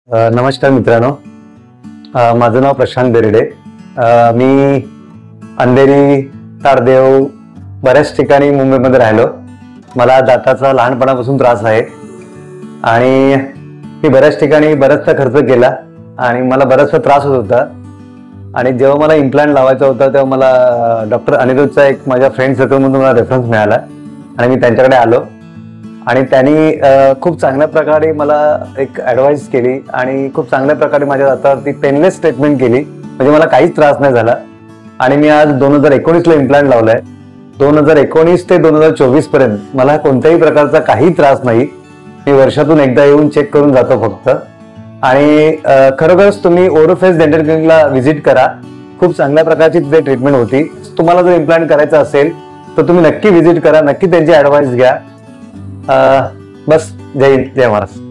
नमस्कार मित्रांनो, माझं नाव प्रशांत बेर्डे। मी अंधेरी, तारदेव बऱ्याच ठिकाणी मुंबईमध्ये राहिलो। मला दाताचा लहानपणापासून त्रास आहे आणि मी बऱ्याच ठिकाणी बराचसा खर्च केला आणि मला बराचसा त्रास होत होता। आणि जेव्हा मला इम्प्लांट लावायचा होता तेव्हा मला डॉक्टर अनिरुद्धचा एक माझ्या फ्रेंड सर्कलमधून मला रेफरन्स मिळाला आणि मी त्यांच्याकडे आलो आणि त्यांनी खूप चांगल्या प्रकारे मला एक ॲडवाइस केली आणि खूप चांगल्या प्रकारे माझ्या दातावरती पेनलेस ट्रीटमेंट केली, म्हणजे मला काहीच त्रास नाही झाला। आणि मी आज 2019ला इम्प्लांट लावलाय। 2019 ते 2024 पर्यंत मला कोणत्याही प्रकारचा काही त्रास नाही। मी वर्षातून एकदा येऊन चेक करून जातो फक्त। आणि खरोखरच तुम्ही ओरोफेस डेंटल क्लिनिकला व्हिजिट करा। खूप चांगल्या प्रकारची तिथे ट्रीटमेंट होती। तुम्हाला जर इम्प्लांट करायचं असेल तर तुम्ही नक्की व्हिजिट करा, नक्की त्यांची ॲडवाइस घ्या। बस, जय हिंद, जय महाराष्ट्र।